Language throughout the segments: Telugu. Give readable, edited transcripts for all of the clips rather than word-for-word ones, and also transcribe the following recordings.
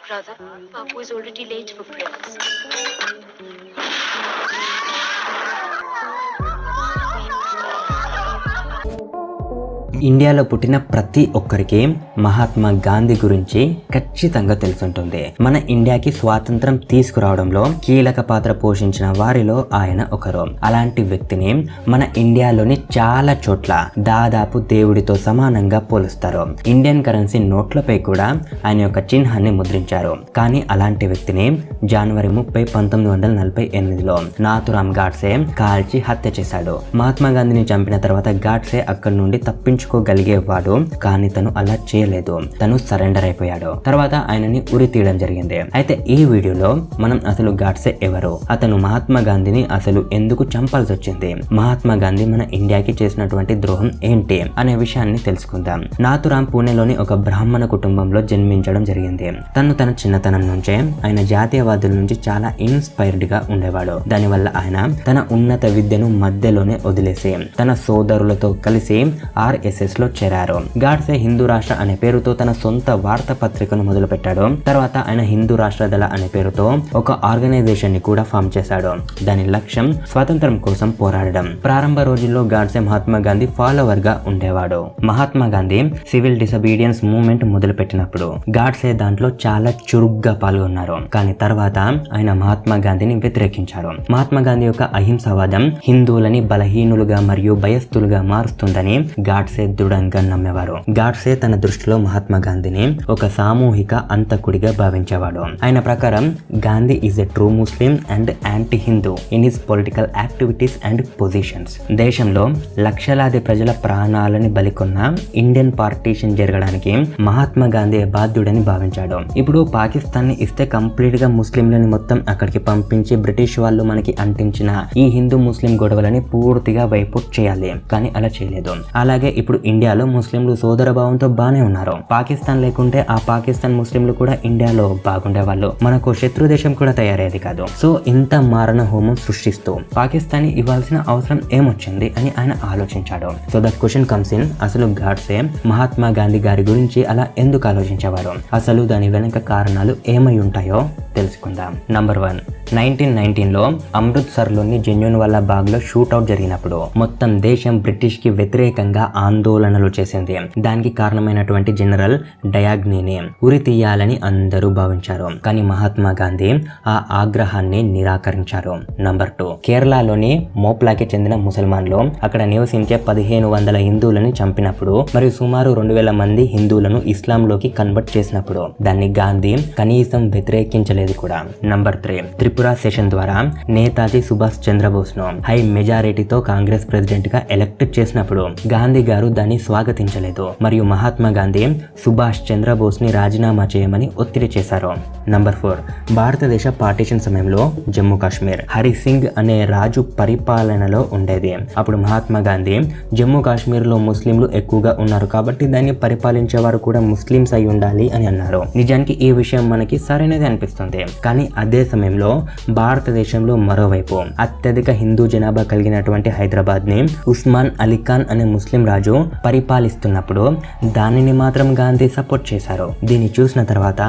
Brother, Papu is already late for prayers. ఇండియాలో పుట్టిన ప్రతి ఒక్కరికి మహాత్మా గాంధీ గురించి ఖచ్చితంగా తెలుసుంటుంది. మన ఇండియాకి స్వాతంత్రం తీసుకురావడంలో కీలక పాత్ర పోషించిన వారిలో ఆయన ఒకరు. అలాంటి వ్యక్తిని మన ఇండియాలోని చాలా చోట్ల దాదాపు దేవుడితో సమానంగా పోలుస్తారు. ఇండియన్ కరెన్సీ నోట్లపై కూడా ఆయన యొక్క చిహ్నాన్ని ముద్రించారు. కానీ అలాంటి వ్యక్తిని జనవరి 30, 1948లో నాథురామ్ గాడ్సే కాల్చి హత్య చేశాడు. మహాత్మా గాంధీని చంపిన తర్వాత గాడ్సే అక్కడి నుండి తప్పించుకోగలిగేవాడు, కానీ తను అలా చేయలేదు. తను సరెండర్ అయిపోయాడు. తర్వాత ఆయనని ఉరి తీయడం జరిగింది. అయితే ఈ వీడియోలో మనం అసలు గాడ్సే ఎవరు, అతను మహాత్మా గాంధీని అసలు ఎందుకు చంపాల్సి వచ్చింది, మహాత్మా గాంధీ మన ఇండియాకి చేసినటువంటి ద్రోహం ఏంటి అనే విషయాన్ని తెలుసుకుందాం. నాథురామ్ పూణేలోని ఒక బ్రాహ్మణ కుటుంబంలో జన్మించడం జరిగింది. తన చిన్నతనం నుంచే ఆయన జాతీయవాదుల నుంచి చాలా ఇన్స్పైర్డ్ గా ఉండేవాడు. దానివల్ల ఆయన తన ఉన్నత విద్యను మధ్యలోనే వదిలేసి తన సోదరులతో కలిసి RSS లో చేరారు. గాడ్సే హిందూ రాష్ట్ర అనే పేరుతో తన సొంత వార్తా పత్రికను మొదలు పెట్టాడు. తర్వాత ఆయన హిందూ రాష్ట్ర దళ అనే పేరుతో ఒక ఆర్గనైజేషన్ ని కూడా ఫామ్ చేశాడు. దాని లక్ష్యం స్వాతంత్రం కోసం పోరాడడం. ప్రారంభ రోజుల్లో గాడ్సే మహాత్మా గాంధీ ఫాలోవర్ గా ఉండేవాడు. Mahatma Gandhi civil disobedience movement మొదలు పెట్టినప్పుడు గాడ్సే దాంట్లో చాలా చురుగ్గా పాల్గొన్నారు. కానీ తర్వాత ఆయన మహాత్మా గాంధీని వ్యతిరేకించారు. మహాత్మా గాంధీ యొక్క అహింసావాదం హిందువులని బలహీనులుగా మరియు భయస్థులుగా మారుస్తుందని గాడ్సే దృఢంగా నమ్మేవారు. గాడ్సే తన దృష్టిలో మహాత్మా గాంధీని ఒక సామూహిక అంతకుడిగా భావించేవాడు. ఆయన ప్రకారం Gandhi is a true Muslim and anti Hindu in his political activities and positions. దేశంలో లక్షలాది ప్రజల ప్రాణాలని బలికొన్న ఇండియన్ పార్టీషన్ జరగడానికి మహాత్మా గాంధీ బాధ్యుడని భావించాడు. ఇప్పుడు పాకిస్తాన్ ని ఇస్తే కంప్లీట్ గా ముస్లింలని మొత్తం అక్కడికి పంపించి బ్రిటిష్ వాళ్ళు మనకి అంటించిన ఈ హిందూ ముస్లిం గొడవలని పూర్తిగా వైపౌట్ చేయాలి. కానీ అలా చేయలేదు. అలాగే ఇప్పుడు ఇండియాలో ముస్లింలు సోదర భావంతో బానే ఉన్నారు. పాకిస్తాన్ లేకుంటే ఆ పాకిస్తాన్ ముస్లింలు కూడా ఇండియాలో బాగుండేవాళ్ళు, మనకు శత్రు దేశం కూడా తయారయ్యేది కాదు. సో ఇంత మారణ హోమం సృష్టిస్తూ పాకిస్తాన్ ఇవ్వాల్సిన అవసరం ఏమొచ్చింది అని ఆయన ఆలోచించాడు. So the question comes in, అసలు గాడ్సే మహాత్మా గాంధీ గారి గురించి అలా ఎందుకు ఆలోచించేవారు, అసలు దాని వెనుక కారణాలు ఏమై ఉంటాయో తెలుసుకుందాం. నంబర్ 1, 1919లో అమృత్సర్లోని జలియన్వాలా బాగ్లో షూట్అవుట్ జరిగినప్పుడు మొత్తం దేశం బ్రిటిష్ కి వ్యతిరేకంగా ఆందోళనలు చేసింది. దానికి కారణమైనటువంటి జనరల్ డయాగ్నీని ఉరి తీయాలని అందరూ భావించారు. కానీ మహాత్మా గాంధీ ఆ ఆగ్రహాన్ని నిరాకరించారు. నంబర్ 2, కేరళలోని మోప్లాకి చెందిన ముసల్మాన్లు అక్కడ నివసించే 1500 హిందువులని చంపినప్పుడు మరియు సుమారు 2000 మంది హిందువులను ఇస్లాంలోకి కన్వర్ట్ చేసినప్పుడు దాన్ని గాంధీ కనీసం వ్యతిరేకించలేదు కూడా. నంబర్ 3, త్రిపుర సెషన్ ద్వారా నేతాజీ సుభాష్ చంద్రబోస్ ను హై మెజారిటీతో కాంగ్రెస్ ప్రెసిడెంట్ గా ఎలక్ట్ చేసినప్పుడు గాంధీ గారు దాన్ని స్వాగతించలేదు మరియు మహాత్మా గాంధీ సుభాష్ చంద్రబోస్ ని రాజీనామా చేయమని ఒత్తిడి చేశారు. నంబర్ 4, భారతదేశ పార్టీషన్ సమయంలో జమ్మూ కాశ్మీర్ హరి సింగ్ అనే రాజు పరిపాలనలో ఉండేది. అప్పుడు మహాత్మా గాంధీ జమ్మూ కాశ్మీర్ లో ముస్లింలు ఎక్కువగా ఉన్నారు కాబట్టి దాన్ని పరిపాలించేవారు కూడా ముస్లింస్ అయి ఉండాలి అని అన్నారు. నిజానికి ఈ విషయం మనకి సరైనది అనిపిస్తుంది. కానీ అదే సమయంలో భారతదేశంలో మరోవైపు అత్యధిక హిందూ జనాభా కలిగినటువంటి హైదరాబాద్ ని ఉస్మాన్ అలీ ఖాన్ అనే ముస్లిం రాజు పరిపాలిస్తున్నప్పుడు దానిని మాత్రం గాంధీ సపోర్ట్ చేశారు. దీన్ని చూసిన తర్వాత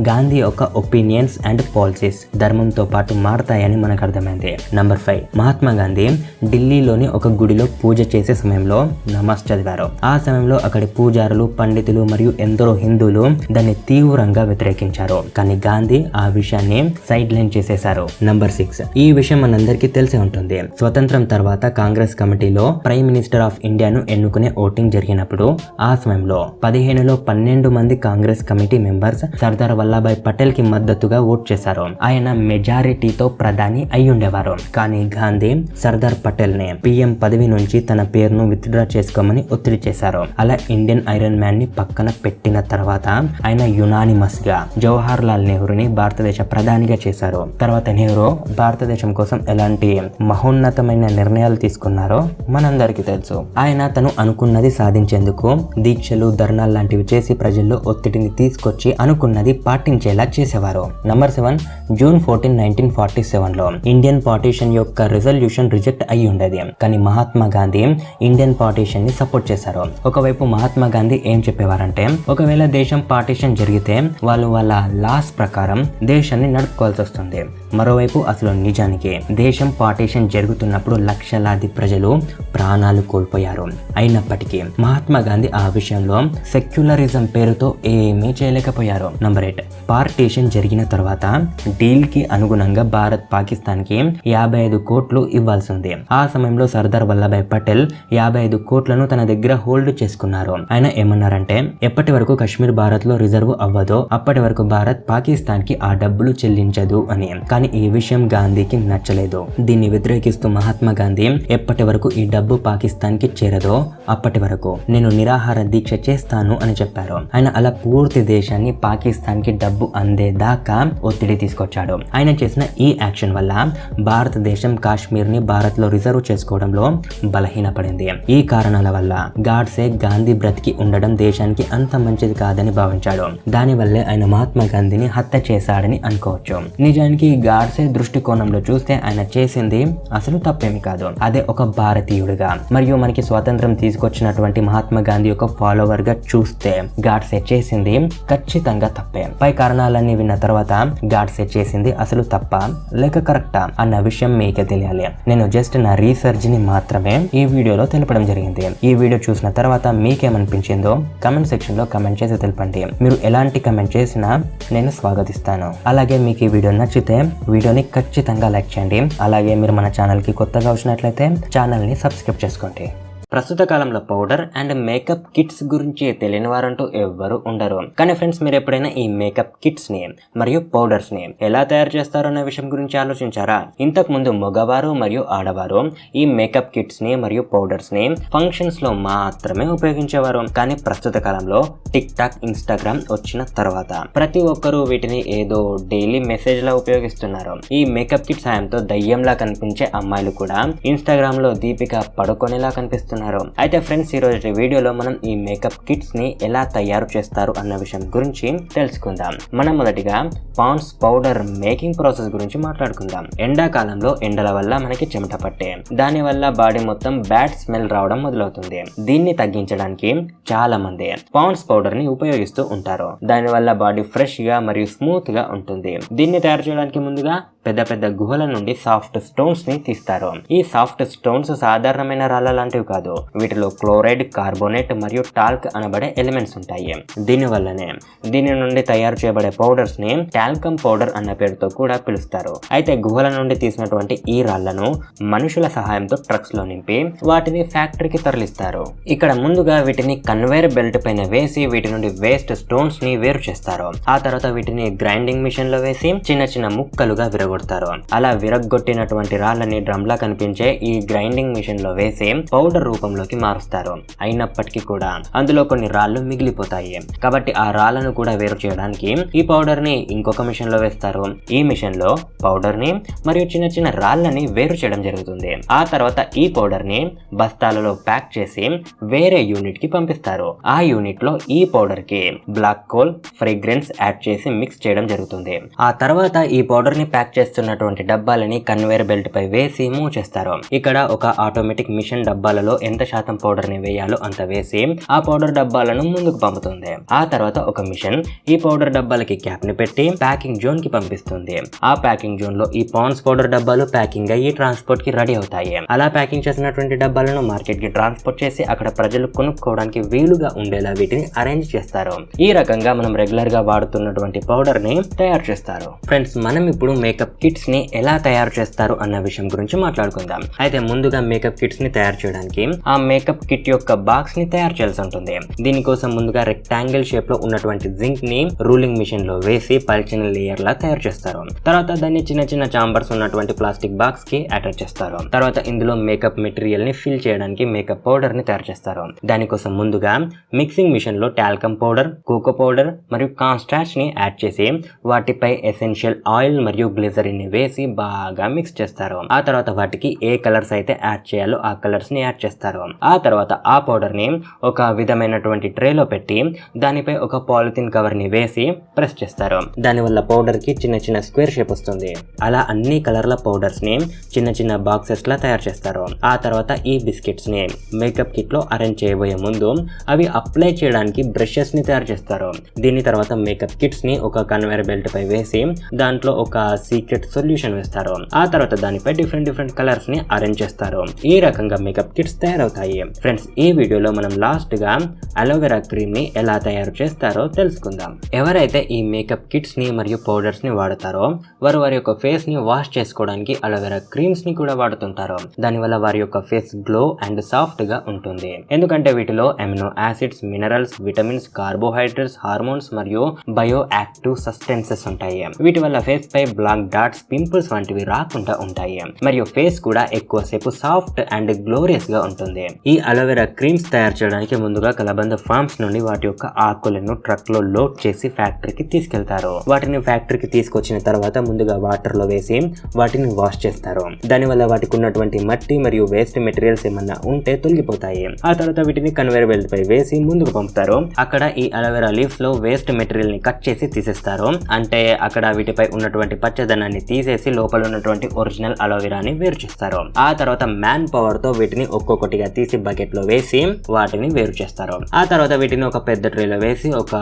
గాంధీ యొక్క ఒపీనియన్స్ అండ్ పాలసీస్ ధర్మంతో పాటు మారతాయని మనకు అర్థమైంది. నంబర్ 5, మహాత్మా గాంధీ ఢిల్లీలోని ఒక గుడిలో పూజ చేసే సమయంలో నమాజ్ చదివారు. ఆ సమయంలో అక్కడి పూజారులు, పండితులు మరియు ఎందరో హిందువులు దాన్ని తీవ్రంగా వ్యతిరేకించారు. కానీ గాంధీ ఆ విషయాన్ని సైడ్ లైన్ చేసేశారు. నంబర్ 6, ఈ విషయం మనందరికీ తెలిసే ఉంటుంది. స్వతంత్రం తర్వాత కాంగ్రెస్ కమిటీలో ప్రైమ్ మినిస్టర్ ఆఫ్ ఇండియాను ఎన్నుకునే ఓటింగ్ జరిగినప్పుడు ఆ సమయంలో 15లో 12 మంది కాంగ్రెస్ కమిటీ మెంబర్స్ సర్దార్ వల్లభాయ్ పటేల్ కి మద్దతుగా ఓట్ చేశారు. ఆయన మెజారిటీతో ప్రధాని అయి ఉండేవారు. కానీ గాంధీ సర్దార్ పటేల్ ని PM పదవి నుంచి తన పేరును విత్డ్రా చేసుకోమని ఒత్తిడి చేశారు. అలా ఇండియన్ ఐరన్ మ్యాన్ ని పక్కన పెట్టిన తర్వాత ఆయన యునానిమస్ గా జవహర్ లాల్ నెహ్రూని భారతదేశ ప్రధానిగా చేశారు. తర్వాత నెహ్రూ భారతదేశం కోసం ఎలాంటి మహోన్నతమైన నిర్ణయాలు తీసుకున్నారో మనందరికీ తెలుసు. ఆయన తను అనుకున్న అనుకున్నది సాధించేందుకు దీక్షలు ధర్నాలు లాంటివి చేసి ప్రజల్లో ఒత్తిడిని తీసుకొచ్చి అనుకున్నది పాటించేలా చేసేవారు. నంబర్ 7, జూన్ 14, 1947లో ఇండియన్ పార్టీషన్ యొక్క రిజల్యూషన్ రిజెక్ట్ అయ్యి ఉండేది. కానీ మహాత్మా గాంధీ ఇండియన్ పార్టీషన్ ని సపోర్ట్ చేశారు. ఒకవైపు మహాత్మా గాంధీ ఏం చెప్పేవారంటే, ఒకవేళ దేశం పార్టీషన్ జరిగితే వాళ్ళు వాళ్ళ లాస్ ప్రకారం దేశాన్ని నడుపుకోవాల్సి వస్తుంది. మరోవైపు అసలు నిజానికి దేశం పార్టీషన్ జరుగుతున్నప్పుడు లక్షలాది ప్రజలు ప్రాణాలు కోల్పోయారు. అయినప్పటికీ మహాత్మా గాంధీ ఆ విషయంలో సెక్యులరిజం పేరుతో ఏమీ చేయలేకపోయారు. నంబర్ 8, పార్టీషన్ జరిగిన తర్వాత డీల్ కి అనుగుణంగా భారత్ పాకిస్తాన్ కి 55 కోట్లు ఇవ్వాల్సి ఉంది. ఆ సమయంలో సర్దార్ వల్లభాయ్ పటేల్ 55 కోట్లను తన దగ్గర హోల్డ్ చేసుకున్నారు. ఆయన ఏమన్నారంటే, ఎప్పటి వరకు కశ్మీర్ భారత్ లో రిజర్వ్ అవ్వదో అప్పటి వరకు భారత్ పాకిస్తాన్ కి ఆ డబ్బులు చెల్లించదు అని. కానీ ఈ విషయం గాంధీకి నచ్చలేదు. దీన్ని వ్యతిరేకిస్తూ మహాత్మా గాంధీ ఎప్పటి వరకు ఈ డబ్బు పాకిస్తాన్ కి చేరదో అప్పటి వరకు నేను నిరాహార దీక్ష చేస్తాను అని చెప్పారు. ఆయన అలా పూర్తి దేశాన్ని పాకిస్తాన్ కి డబ్బు అందేదాకా ఒత్తిడి తీసుకొచ్చాడు. ఆయన చేసిన ఈ యాక్షన్ వల్ల భారతదేశం కాశ్మీర్ ని భారత్ లో రిజర్వ్ చేసుకోవడంలో బలహీనపడింది. ఈ కారణాల వల్ల గాడ్సే గాంధీ బ్రతికి ఉండడం దేశానికి అంత మంచిది కాదని భావించాడు. దానివల్లే ఆయన మహాత్మా గాంధీని హత్య చేశాడని అనుకోవచ్చు. నిజానికి గాడ్సే దృష్టికోణంలో చూస్తే ఆయన చేసింది అసలు తప్పేమి కాదు. అదే ఒక భారతీయుడిగా మరియు మనకి స్వాతంత్రం తీసుకొచ్చినటువంటి మహాత్మా గాంధీ యొక్క ఫాలోవర్ గా చూస్తే గాడ్సే చేసింది ఖచ్చితంగా తప్పే. పై కారణాలన్నీ విన్న తర్వాత గాడ్సే చేసింది అసలు తప్ప లేక కరెక్టా అన్న విషయం మీకే తెలియాలి. నేను జస్ట్ నా రీసెర్చ్ ని మాత్రమే ఈ వీడియోలో తెలపడం జరిగింది. ఈ వీడియో చూసిన తర్వాత మీకేమనిపించిందో కమెంట్ సెక్షన్ లో కమెంట్ చేసి తెలపండి. మీరు ఎలాంటి కమెంట్ చేసినా నేను స్వాగతిస్తాను. అలాగే మీకు ఈ వీడియో నచ్చితే వీడియోని ఖచ్చితంగా లైక్ చేయండి. అలాగే మీరు మన ఛానల్ కి కొత్తగా వచ్చినట్లయితే ఛానల్ ని సబ్స్క్రైబ్ చేసుకోండి. ప్రస్తుత కాలంలో పౌడర్ అండ్ మేకప్ కిట్స్ గురించి తెలియని వారంటూ ఎవ్వరు ఉండరు. కానీ ఫ్రెండ్స్, మీరు ఎప్పుడైనా ఈ మేకప్ కిట్స్ ని మరియు పౌడర్స్ ని ఎలా తయారు చేస్తారో అనే విషయం గురించి ఆలోచించారా? ఇంతకు ముందు మగవారు మరియు ఆడవారు ఈ మేకప్ కిట్స్ ని మరియు పౌడర్స్ ని ఫంక్షన్స్ లో మాత్రమే ఉపయోగించేవారు. కానీ ప్రస్తుత కాలంలో టిక్ టాక్, ఇన్స్టాగ్రామ్ వచ్చిన తర్వాత ప్రతి ఒక్కరూ వీటిని ఏదో డైలీ మెసేజ్ లా ఉపయోగిస్తున్నారు. ఈ మేకప్ కిట్ సాయంతో దయ్యంలా కనిపించే అమ్మాయిలు కూడా ఇన్స్టాగ్రామ్ లో దీపిక పడుకొనేలా కనిపిస్తున్నారు. అయితే ఫ్రెండ్స్, ఈ రోజు వీడియోలో మనం ఈ మేకప్ కిట్స్ ని ఎలా తయారు చేస్తారు అన్న విషయం గురించి తెలుసుకుందాం. మనం మొదటిగా పాండ్స్ పౌడర్ మేకింగ్ ప్రాసెస్ గురించి మాట్లాడుకుందాం. ఎండాకాలంలో ఎండల వల్ల మనకి చెమట పట్టే, దాని వల్ల బాడీ మొత్తం బ్యాడ్ స్మెల్ రావడం మొదలవుతుంది. దీన్ని తగ్గించడానికి చాలా మంది పాండ్స్ పౌడర్ ని ఉపయోగిస్తూ ఉంటారు. దాని వల్ల బాడీ ఫ్రెష్ గా మరియు స్మూత్ గా ఉంటుంది. దీన్ని తయారు చేయడానికి ముందుగా పెద్ద పెద్ద గుహల నుండి సాఫ్ట్ స్టోన్స్ ని తీస్తారు. ఈ సాఫ్ట్ స్టోన్స్ సాధారణమైన రాళ్ళ లాంటివి కాదు. వీటిలో క్లోరైడ్, కార్బోనేట్ మరియు టాల్క్ అనబడే ఎలిమెంట్స్ ఉంటాయి. దీని నుండి తయారు చేయబడే పౌడర్స్ ని టాల్కమ్ పౌడర్ అన్న పేరుతో కూడా పిలుస్తారు. అయితే గుహల నుండి తీసినటువంటి ఈ రాళ్లను మనుషుల సహాయంతో ట్రక్స్ లో నింపి వాటిని ఫ్యాక్టరీకి తరలిస్తారు. ఇక్కడ ముందుగా వీటిని కన్వేయర్ బెల్ట్ పైన వేసి వీటి నుండి వేస్ట్ స్టోన్స్ ని వేరు చేస్తారు. ఆ తర్వాత వీటిని గ్రైండింగ్ మిషన్ లో వేసి చిన్న చిన్న ముక్కలుగా విరగొడతారు. అలా విరగొట్టినటువంటి రాళ్ళని డ్రమ్ లా కనిపించే ఈ గ్రైండింగ్ మిషన్ లో వేసి పౌడర్ రూపంలోకి మారుస్తారు. అయినప్పటికీ కూడా అందులో కొన్ని రాళ్ళు మిగిలిపోతాయి. కాబట్టి ఆ రాళ్లను కూడా వేరు చేయడానికి ఈ పౌడర్ ని ఇంకొక మిషన్ లో వేస్తారు. ఈ మిషన్ లో పౌడర్ ని మరియు చిన్న చిన్న రాళ్ళని వేరు చేయడం జరుగుతుంది. ఆ తర్వాత ఈ పౌడర్ ని బస్తాలలో ప్యాక్ చేసి వేరే యూనిట్ కి పంపిస్తారు. ఆ యూనిట్ లో ఈ పౌడర్ కి బ్లాక్ కోల్, ఫ్రేగ్రెన్స్ యాడ్ చేసి మిక్స్ చేయడం జరుగుతుంది. ఆ తర్వాత ఈ పౌడర్ ని ప్యాక్ చేస్తున్నటువంటి డబ్బాలని కన్వేయర్ బెల్ట్ పై వేసి మూవ్ చేస్తారు. ఇక్కడ ఒక ఆటోమేటిక్ మిషన్ డబ్బాలలో ఎంత శాతం పౌడర్ ని వేయాలో అంత వేసి ఆ పౌడర్ డబ్బాలను ముందుకు పంపుతుంది. ఆ తర్వాత ఒక మిషన్ ఈ పౌడర్ డబ్బాలకి క్యాప్ ని పెట్టి ప్యాకింగ్ జోన్ కి పంపిస్తుంది. ఆ ప్యాకింగ్ జోన్ లో ఈ పాండ్స్ పౌడర్ డబ్బాలు ప్యాకింగ్ అయ్యి ట్రాన్స్పోర్ట్ కి రెడీ అవుతాయి. అలా ప్యాకింగ్ చేసినటువంటి డబ్బాలను మార్కెట్ కి ట్రాన్స్పోర్ట్ చేసి అక్కడ ప్రజలు కొనుక్కోవడానికి వీలుగా ఉండేలా వీటిని అరేంజ్ చేస్తారు. ఈ రకంగా మనం రెగ్యులర్ గా వాడుతున్నటువంటి పౌడర్ ని తయారు చేస్తారు. ఫ్రెండ్స్, మనం ఇప్పుడు మేకప్ కిట్స్ ని ఎలా తయారు చేస్తారు అన్న విషయం గురించి మాట్లాడుకుందాం. అయితే ముందుగా మేకప్ కిట్స్ ని తయారు చేయడానికి ఆ మేకప్ కిట్ యొక్క బాక్స్ ని తయారు చేయాల్సి ఉంటుంది. దీనికోసం ముందుగా రెక్టాంగిల్ షేప్ లో ఉన్నటువంటి జింక్ ని రూలింగ్ మిషన్ లో వేసి పల్చిన లేయర్ లా తయారు చేస్తారు. తర్వాత దాన్ని చిన్న చిన్న చాంబర్స్ ఉన్నటువంటి ప్లాస్టిక్ బాక్స్ కి అటాచ్ చేస్తారు. తర్వాత ఇందులో మేకప్ మెటీరియల్ ని ఫిల్ చేయడానికి మేకప్ పౌడర్ ని తయారు చేస్తారు. దానికోసం ముందుగా మిక్సింగ్ మిషన్ లో టాల్కమ్ పౌడర్, కోకో పౌడర్ మరియు కార్న్ స్టార్చ్ ని యాడ్ చేసి వాటిపై ఎసెన్షియల్ ఆయిల్ మరియు గ్లిజరిన్ ని వేసి బాగా మిక్స్ చేస్తారు. ఆ తర్వాత వాటికి ఏ కలర్స్ అయితే యాడ్ చేయాలో ఆ కలర్స్ ని యాడ్ చేస్తారు. చేస్తారు. ఆ తర్వాత ఆ పౌడర్ ని ఒక విధమైనటువంటి ట్రేలో పెట్టి దానిపై ఒక పాలిథిన్ కవర్ ని వేసి ప్రెస్ చేస్తారు. దానివల్ల పౌడర్ కి చిన్న చిన్న స్క్వేర్ షేప్ వస్తుంది. అలా అన్ని కలర్ల పౌడర్స్ ని చిన్న చిన్న బాక్సెస్ లా తయారు చేస్తారు. ఆ తర్వాత ఈ బిస్కెట్స్ ని మేకప్ కిట్ లో అరేంజ్ చేయబోయే ముందు అవి అప్లై చేయడానికి బ్రషెస్ ని తయారు చేస్తారు. దీని తర్వాత మేకప్ కిట్స్ ని ఒక కన్వేయర్ బెల్ట్ పై వేసి దాంట్లో ఒక సీక్రెట్ సొల్యూషన్ వేస్తారు. ఆ తర్వాత దానిపై డిఫరెంట్ కలర్స్ ని అరేంజ్ చేస్తారు. ఈ రకంగా మేకప్ కిట్స్ తయారవుతాయి. ఫ్రెండ్స్, ఈ వీడియోలో మనం లాస్ట్ గా అలోవెరా క్రీమ్ ని ఎలా తయారు చేస్తారో తెలుసుకుందాం. ఎవరైతే ఈ మేకప్ కిట్స్ ని మరియు పౌడర్స్ ని వాడతారో వారి యొక్క ఫేస్ ని వాష్ చేసుకోవడానికి అలోవెరా క్రీమ్స్ ని కూడా వాడుతుంటారు. దానివల్ల వారి యొక్క ఫేస్ గ్లో అండ్ సాఫ్ట్ గా ఉంటుంది. ఎందుకంటే వీటిలో amino acids, minerals, vitamins, carbohydrates, hormones మరియు బయో యాక్టివ్ సబ్స్టెన్సెస్ ఉంటాయి. వీటి వల్ల ఫేస్ పై బ్లాక్ డాట్స్, పింపుల్స్ వంటివి రాకుండా ఉంటాయి. మరియు ఫేస్ కూడా ఎక్కువసేపు సాఫ్ట్ అండ్ గ్లోరియస్ గా ఉంటుంది. ఈ అలోవెరా క్రీమ్స్ తయారు చేయడానికి ముందుగా కలబంద ఫార్మ్స్ నుండి వాటి యొక్క ఆకులను ట్రక్ లో లోడ్ చేసి ఫ్యాక్టరీకి తీసుకెళ్తారు. వాటిని ఫ్యాక్టరీకి తీసుకొచ్చిన తర్వాత ముందుగా వాటర్ లో వేసి వాటిని వాష్ చేస్తారు. దానివల్ల వాటికి ఉన్నటువంటి మట్టి మరియు వేస్ట్ మెటీరియల్స్ ఏమన్నా ఉంటే తొలగిపోతాయి. ఆ తర్వాత వీటిని కన్వేయర్ బెల్ట్ పై వేసి ముందుకు పంపుతారు. అక్కడ ఈ అలోవెరా లీవ్స్ లో వేస్ట్ మెటీరియల్ ని కట్ చేసి తీసేస్తారు. అంటే అక్కడ వీటిపై ఉన్నటువంటి పచ్చదనాన్ని తీసేసి లోపల ఉన్నటువంటి ఒరిజినల్ అలోవెరాని వేరు చేస్తారు. ఆ తర్వాత మ్యాన్ పవర్ తో వీటిని ఒక్కొక్కటిగా తీసి బకెట్ లో వేసి వాటిని వేరు చేస్తారు. ఆ తర్వాత వీటిని ఒక పెద్ద ట్రేలో వేసి ఒక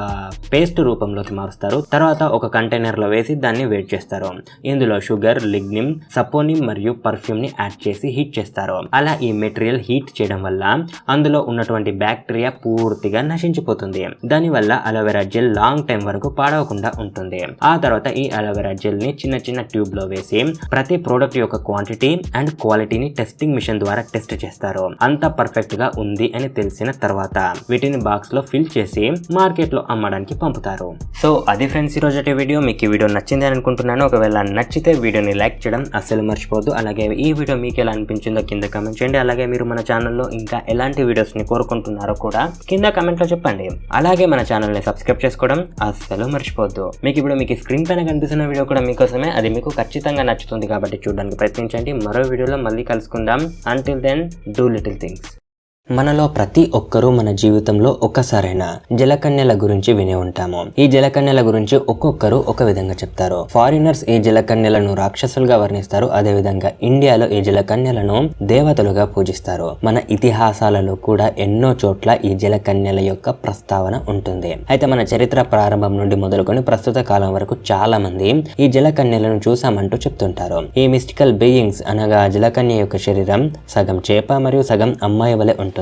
పేస్ట్ రూపంలోకి మారుస్తారు. తర్వాత ఒక కంటైనర్ లో వేసి దాన్ని వేడి చేస్తారు. ఇందులో షుగర్, లిగ్నిమ్, సపోనిమ్ మరియు పర్ఫ్యూమ్ ని యాడ్ చేసి హీట్ చేస్తారు. అలా ఈ మెటీరియల్ హీట్ చేయడం వల్ల అందులో ఉన్నటువంటి బ్యాక్టీరియా పూర్తిగా నశించిపోతుంది. దానివల్ల అలోవెరా జెల్ లాంగ్ టైం వరకు పాడవకుండా ఉంటుంది. ఆ తర్వాత ఈ అలోవెరా జెల్ ని చిన్న చిన్న ట్యూబ్ లో వేసి ప్రతి ప్రోడక్ట్ యొక్క క్వాంటిటీ అండ్ క్వాలిటీని టెస్టింగ్ మిషన్ ద్వారా టెస్ట్ చేస్తారు. అంతా పర్ఫెక్ట్ గా ఉంది అని తెలిసిన తర్వాత వీటిని బాక్స్ లో ఫిల్ చేసి మార్కెట్ లో అమ్మడానికి పంపుతారు. సో అది ఫ్రెండ్స్ ఈ రోజు వీడియో. మీకు ఈ వీడియో నచ్చింది అని అనుకుంటున్నాను. ఒకవేళ నచ్చితే వీడియోని లైక్ చేయడం అస్సలు మర్చిపోవద్దు. అలాగే ఈ వీడియో మీకు ఎలా అనిపించిందో కింద కామెంట్ చేయండి. అలాగే మీరు మన ఛానల్లో ఇంకా ఎలాంటి వీడియోస్ ని కోరుకుంటున్నారో కూడా కింద కామెంట్ లో చెప్పండి. అలాగే మన ఛానల్ ని సబ్స్క్రైబ్ చేసుకోవడం అస్సలు మర్చిపోవద్దు. మీకు స్క్రీన్ పైన కనిపిస్తున్న వీడియో కూడా మీకోసమే. అది మీకు ఖచ్చితంగా నచ్చుతుంది కాబట్టి చూడడానికి ప్రయత్నించండి. మరో వీడియోలో మళ్ళీ కలుసుకుందాం. Until then, do little things. మనలో ప్రతి ఒక్కరూ మన జీవితంలో ఒక్కసారైనా జలకన్యల గురించి వినే ఉంటాము. ఈ జలకన్యల గురించి ఒక్కొక్కరు ఒక విధంగా చెప్తారు. ఫారినర్స్ ఈ జలకన్యలను రాక్షసులుగా వర్ణిస్తారు. అదే విధంగా ఇండియాలో ఈ జలకన్యలను దేవతలుగా పూజిస్తారు. మన ఇతిహాసాలలో కూడా ఎన్నో చోట్ల ఈ జలకన్యల యొక్క ప్రస్తావన ఉంటుంది. అయితే మన చరిత్ర ప్రారంభం నుండి మొదలుకొని ప్రస్తుత కాలం వరకు చాలా మంది ఈ జలకన్యలను చూసామంటూ చెప్తుంటారు. ఈ మిస్టికల్ బీయింగ్స్ అనగా జలకన్య యొక్క శరీరం సగం చేప మరియు సగం అమ్మాయి వలె ఉంటుంది.